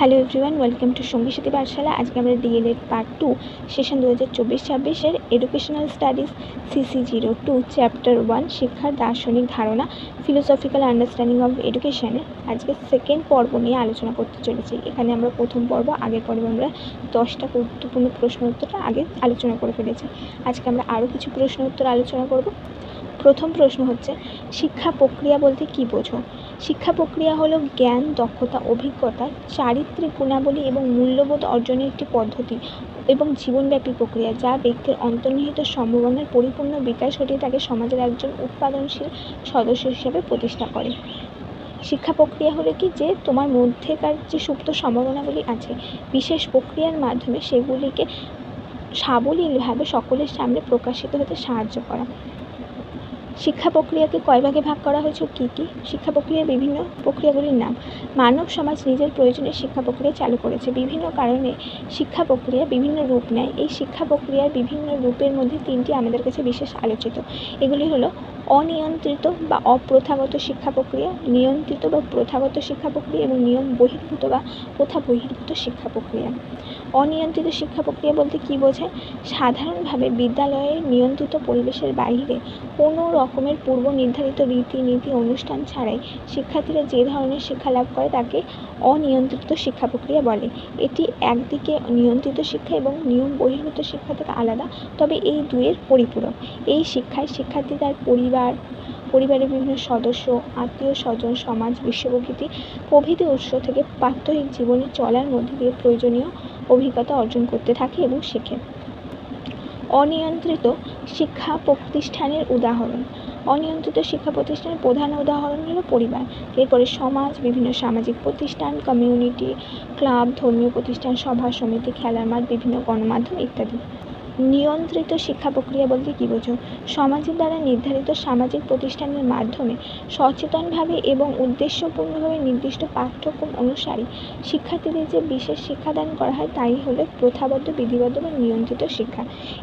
Hello everyone, welcome to সঙ্গী সাথী পাঠশালা। আজকে আমরা DElEd part 2 session 2024-26 educational studies CC02 chapter 1 শিক্ষার দার্শনিক ধারণা ফিলোসফিক্যাল আন্ডারস্ট্যান্ডিং অফ এডুকেশনে আজকে সেকেন্ড পর্ব নিয়ে আলোচনা করতে চলেছি। এখানে আমরা প্রথম পর্ব, আগের পর্বে আমরা 10টা গুরুত্বপূর্ণ প্রশ্ন উত্তরটা আগে আলোচনা করে ফেলেছি। আজকে আমরা আরও কিছু প্রশ্ন উত্তর আলোচনা করব। প্রথম প্রশ্ন হচ্ছে, শিক্ষা প্রক্রিয়া বলতে কী বোঝো? শিক্ষা প্রক্রিয়া হলো জ্ঞান, দক্ষতা, অভিজ্ঞতা, চারিত্রিক গুণাবলী এবং মূল্যবোধ অর্জনের একটি পদ্ধতি এবং জীবনব্যাপী প্রক্রিয়া, যা ব্যক্তির অন্তর্নিহিত সম্ভাবনার পরিপূর্ণ বিকাশ ঘটিয়ে তাকে সমাজের একজন উৎপাদনশীল সদস্য হিসেবে প্রতিষ্ঠা করে। শিক্ষা প্রক্রিয়া হলো কি, যে তোমার মধ্যেকার যে সুপ্ত সম্ভাবনাগুলি আছে, বিশেষ প্রক্রিয়ার মাধ্যমে সেগুলিকে সাবলীলভাবে সকলের সামনে প্রকাশিত হতে সাহায্য করা। শিক্ষা প্রক্রিয়াকে কয় ভাগে ভাগ করা হয়েছে? কী কী? শিক্ষা প্রক্রিয়ার বিভিন্ন প্রক্রিয়াগুলির নাম। মানব সমাজ নিজের প্রয়োজনে শিক্ষা প্রক্রিয়া চালু করেছে। বিভিন্ন কারণে শিক্ষা প্রক্রিয়া বিভিন্ন রূপ নেয়। এই শিক্ষা প্রক্রিয়ার বিভিন্ন রূপের মধ্যে তিনটি আমাদের কাছে বিশেষ আলোচিত। এগুলি হলো অনিয়ন্ত্রিত বা অপ্রথাগত শিক্ষা প্রক্রিয়া, নিয়ন্ত্রিত বা প্রথাগত শিক্ষা প্রক্রিয়া এবং নিয়ম বহির্ভূত বা প্রথা বহির্ভূত শিক্ষা প্রক্রিয়া। অনিয়ন্ত্রিত শিক্ষা প্রক্রিয়া বলতে কী বোঝায়? সাধারণভাবে বিদ্যালয়ের নিয়ন্ত্রিত পরিবেশের বাইরে কোনো রকমের পূর্ব নির্ধারিত রীতিনীতি অনুষ্ঠান ছাড়াই শিক্ষার্থীরা যে ধরনের শিক্ষা লাভ করে তাকে অনিয়ন্ত্রিত শিক্ষা প্রক্রিয়া বলে। এটি একদিকে নিয়ন্ত্রিত শিক্ষা এবং নিয়ম বহির্ভূত শিক্ষা থেকে আলাদা, তবে এই দুয়ের পরিপূরক। এই শিক্ষায় শিক্ষার্থী তার পরিবারের বিভিন্ন সদস্য, আত্মীয় স্বজন, সমাজ, বিশ্বপ্রকৃতি প্রভৃতি উৎস থেকে প্রাত্যহিক জীবনে চলার মধ্যে দিয়ে প্রয়োজনীয় অভিজ্ঞতা অর্জন করতে থাকে এবং শেখে। অনিয়ন্ত্রিত শিক্ষা প্রতিষ্ঠানের উদাহরণ। অনিয়ন্ত্রিত শিক্ষা প্রতিষ্ঠানের প্রধান উদাহরণ হলো পরিবার, এরপরে সমাজ, বিভিন্ন সামাজিক প্রতিষ্ঠান, কমিউনিটি, ক্লাব, ধর্মীয় প্রতিষ্ঠান, সভা সমিতি, খেলার মাঠ, বিভিন্ন গণমাধ্যম ইত্যাদি। নিয়ন্ত্রিত শিক্ষা প্রক্রিয়া বলতে কী বোঝো? সমাজের দ্বারা নির্ধারিত সামাজিক প্রতিষ্ঠানের মাধ্যমে সচেতনভাবে এবং উদ্দেশ্যপূর্ণভাবে নির্দিষ্ট পাঠ্যক্রম অনুসারে শিক্ষার্থীদের যে বিশেষ শিক্ষাদান করা হয় তাই হলো প্রথাবদ্ধ, বিধিবদ্ধ বা নিয়ন্ত্রিত শিক্ষা।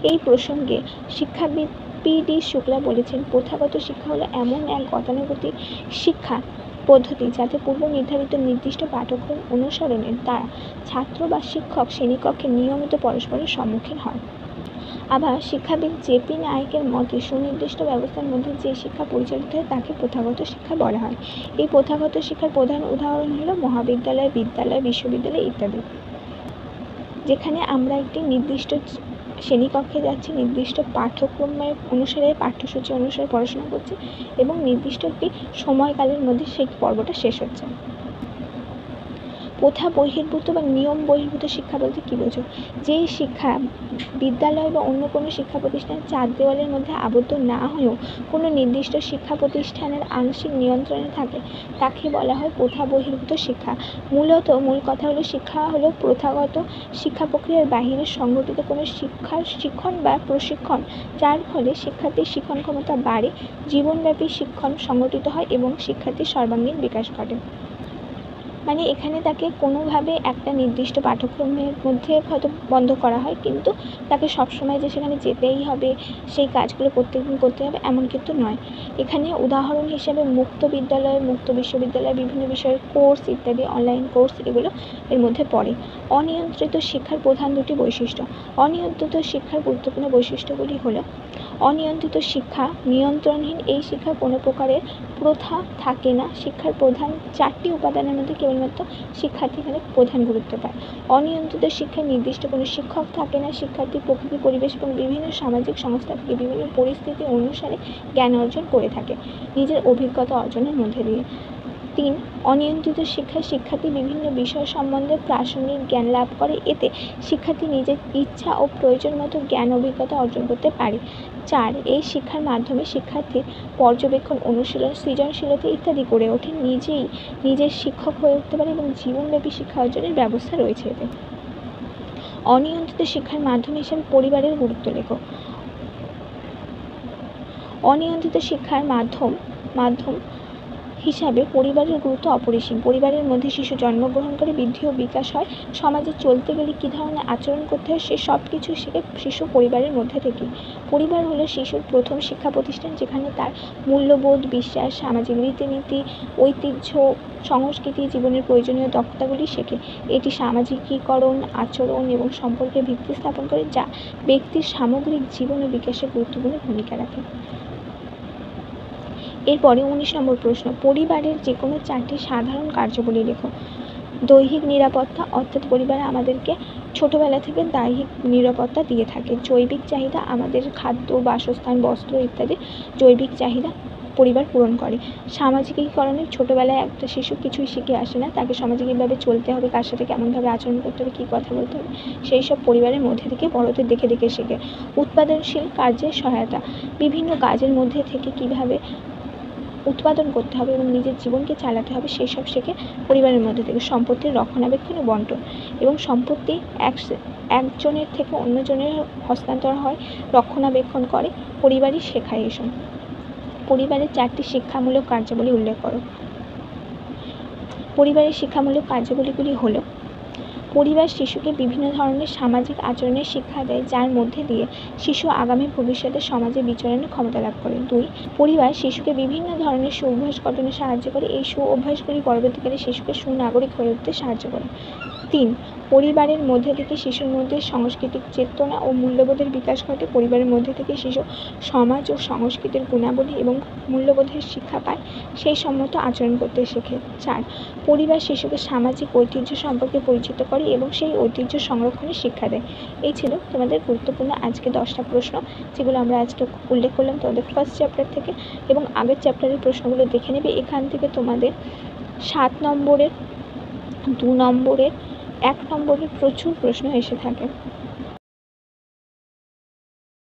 এই প্রসঙ্গে শিক্ষাবিদ PD শুক্লা বলেছেন, প্রথাগত শিক্ষা হলো এমন এক গতানুগতিক শিক্ষা পদ্ধতি যাতে পূর্ব নির্ধারিত নির্দিষ্ট পাঠ্যক্রম অনুসরণের দ্বারা ছাত্র বা শিক্ষক শ্রেণীকক্ষে নিয়মিত পরস্পরের সম্মুখীন হয়। আবার শিক্ষাবিদ JP নায়েকের মতে, সুনির্দিষ্ট ব্যবস্থার মধ্যে যে শিক্ষা পরিচালিত হয় তাকে প্রথাগত শিক্ষা বলা হয়। এই প্রথাগত শিক্ষার প্রধান উদাহরণ হলো মহাবিদ্যালয়, বিদ্যালয়, বিশ্ববিদ্যালয় ইত্যাদি, যেখানে আমরা একটি নির্দিষ্ট শ্রেণীকক্ষে যাচ্ছি, নির্দিষ্ট পাঠ্যক্রমের অনুসারে, পাঠ্যসূচি অনুসারে পড়াশোনা করছি এবং নির্দিষ্ট একটি সময়কালের মধ্যে সেই পর্বটা শেষ হচ্ছে। প্রথা বহির্ভূত বা নিয়ম বহির্ভূত শিক্ষা বলতে কী বোঝো? যেই শিক্ষা বিদ্যালয় বা অন্য কোনো শিক্ষা প্রতিষ্ঠানের চার দেওয়ালের মধ্যে আবদ্ধ না হয়েও কোনো নির্দিষ্ট শিক্ষা প্রতিষ্ঠানের আংশিক নিয়ন্ত্রণে থাকে তাকে বলা হয় প্রথা বহির্ভূত শিক্ষা। মূল কথা হলো, শিক্ষা হলো প্রথাগত শিক্ষা প্রক্রিয়ার বাহিরে সংগঠিত কোনো শিক্ষণ বা প্রশিক্ষণ, যার ফলে শিক্ষার্থীর শিক্ষণ ক্ষমতা বাড়ে, জীবনব্যাপী শিক্ষণ সংগঠিত হয় এবং শিক্ষার্থীর সর্বাঙ্গীন বিকাশ ঘটে। মানে এখানে তাকে কোনোভাবে একটা নির্দিষ্ট পাঠ্যক্রমের মধ্যে হয়তো বন্ধ করা হয়, কিন্তু তাকে সবসময় যে সেখানে যেতেই হবে, সেই কাজগুলো প্রত্যেকদিন করতে হবে এমন কিন্তু নয়। এখানে উদাহরণ হিসেবে মুক্ত বিদ্যালয়, মুক্ত বিশ্ববিদ্যালয়, বিভিন্ন বিষয়ের কোর্স ইত্যাদি, অনলাইন কোর্স, এগুলো এর মধ্যে পড়ে। অনিয়ন্ত্রিত শিক্ষার প্রধান দুটি বৈশিষ্ট্য। অনিয়ন্ত্রিত শিক্ষার গুরুত্বপূর্ণ বৈশিষ্ট্যগুলি হলো: অনিয়ন্ত্রিত শিক্ষা নিয়ন্ত্রণহীন। এই শিক্ষার কোনো প্রকারের প্রথা থাকে না। শিক্ষার প্রধান চারটি উপাদানের মধ্যে কেবলমাত্র শিক্ষার্থী এখানে প্রধান গুরুত্ব পায়। অনিয়ন্ত্রিত শিক্ষায় নির্দিষ্ট কোনো শিক্ষক থাকে না। শিক্ষার্থী প্রকৃতি, পরিবেশ এবং বিভিন্ন সামাজিক সংস্থা থেকে বিভিন্ন পরিস্থিতি অনুসারে জ্ঞান অর্জন করে থাকে নিজের অভিজ্ঞতা অর্জনের মধ্যে দিয়ে। 3. অনিয়ন্ত্রিত শিক্ষায় শিক্ষার্থী বিভিন্ন বিষয় সম্বন্ধে প্রাসঙ্গিক জ্ঞান লাভ করে। এতে শিক্ষার্থী নিজের ইচ্ছা ও প্রয়োজন মতো জ্ঞান অভিজ্ঞতা অর্জন করতে পারে। 4. এই শিক্ষার মাধ্যমে শিক্ষার্থীর পর্যবেক্ষণ, অনুশীলন, সৃজনশীলতা ইত্যাদি করে ওঠে, নিজের শিক্ষক হয়ে উঠতে পারে এবং জীবনব্যাপী শিক্ষা অর্জনের ব্যবস্থা রয়েছে এতে। অনিয়ন্ত্রিত শিক্ষার মাধ্যম হিসেবে পরিবারের গুরুত্ব লেখো। অনিয়ন্ত্রিত শিক্ষার মাধ্যম হিসাবে পরিবারের গুরুত্ব অপরিসীম। পরিবারের মধ্যে শিশু জন্মগ্রহণ করে, বৃদ্ধি ও বিকাশ হয়। সমাজে চলতে গেলে কী ধরনের আচরণ করতে হয় সে সব কিছু শেখে শিশু পরিবারের মধ্যে থেকে। পরিবার হলো শিশুর প্রথম শিক্ষা প্রতিষ্ঠান, যেখানে তার মূল্যবোধ, বিশ্বাস, সামাজিক রীতিনীতি, ঐতিহ্য, সংস্কৃতি, জীবনের প্রয়োজনীয় দক্ষতাগুলি শেখে। এটি সামাজিকীকরণ, আচরণ এবং সম্পর্কের ভিত্তি স্থাপন করে, যা ব্যক্তির সামগ্রিক জীবন ও বিকাশে গুরুত্বপূর্ণ ভূমিকা রাখে। এরপরে 19 নম্বর প্রশ্ন, পরিবারের যে কোনো 4টি সাধারণ কার্যাবলী লেখো। দৈহিক নিরাপত্তা, অর্থাৎ পরিবার আমাদেরকে ছোটোবেলা থেকে দৈহিক নিরাপত্তা দিয়ে থাকে। জৈবিক চাহিদা, আমাদের খাদ্য, বাসস্থান, বস্ত্র ইত্যাদি জৈবিক চাহিদা পরিবার পূরণ করে। সামাজিকীকরণে ছোটোবেলায় একটা শিশু কিছুই শিখে আসে না, তাকে সামাজিকভাবে চলতে হবে, কার সাথে কেমনভাবে আচরণ করতে হবে, কী কথা বলতে হবে, সেই সব পরিবারের মধ্যে থেকে বড়দের দেখে দেখে শেখে। উৎপাদনশীল কার্যের সহায়তা, বিভিন্ন কাজের মধ্যে থেকে কীভাবে উৎপাদন করতে হবে এবং নিজের জীবনকে চালাতে হবে সেই সব শেখে পরিবারের মধ্যে থেকে। সম্পত্তির রক্ষণাবেক্ষণ ও বন্টন, এবং সম্পত্তি একজনের থেকে অন্যজনের হস্তান্তর হয়, রক্ষণাবেক্ষণ করে, পরিবারই শেখায় এসব। পরিবারের 4টি শিক্ষামূলক কার্যাবলী উল্লেখ করো। পরিবারের শিক্ষামূলক কার্যাবলীগুলি হলো: পরিবার শিশুকে বিভিন্ন ধরনের সামাজিক আচরণের শিক্ষা দেয়, যার মধ্যে দিয়ে শিশু আগামী ভবিষ্যতে সমাজে বিচরণের ক্ষমতা লাভ করে। 2. পরিবার শিশুকে বিভিন্ন ধরনের সুঅভ্যাস গঠনে সাহায্য করে। এই সুঅভ্যাসগুলি পরবর্তীকালে শিশুকে সুনাগরিক হয়ে উঠতে সাহায্য করে। 3. পরিবারের মধ্যে থেকে শিশুর মধ্যে সাংস্কৃতিক চেতনা ও মূল্যবোধের বিকাশ ঘটে। পরিবারের মধ্যে থেকে শিশু সমাজ ও সংস্কৃতির গুণাবলী এবং মূল্যবোধের শিক্ষা পায়, সেই সম্মত আচরণ করতে শেখে। 4. পরিবার শিশুকে সামাজিক ঐতিহ্য সম্পর্কে পরিচিত করে এবং সেই ঐতিহ্য সংরক্ষণের শিক্ষা দেয়। এই ছিল তোমাদের গুরুত্বপূর্ণ আজকে 10টা প্রশ্ন, যেগুলো আমরা আজকে উল্লেখ করলাম তোমাদের ফার্স্ট চ্যাপ্টার থেকে, এবং আগের চ্যাপ্টারের প্রশ্নগুলো দেখে নেবে। এখান থেকে তোমাদের 7 নম্বরের, 2 নম্বরের, 1 নম্বরের প্রচুর প্রশ্ন এসে থাকে।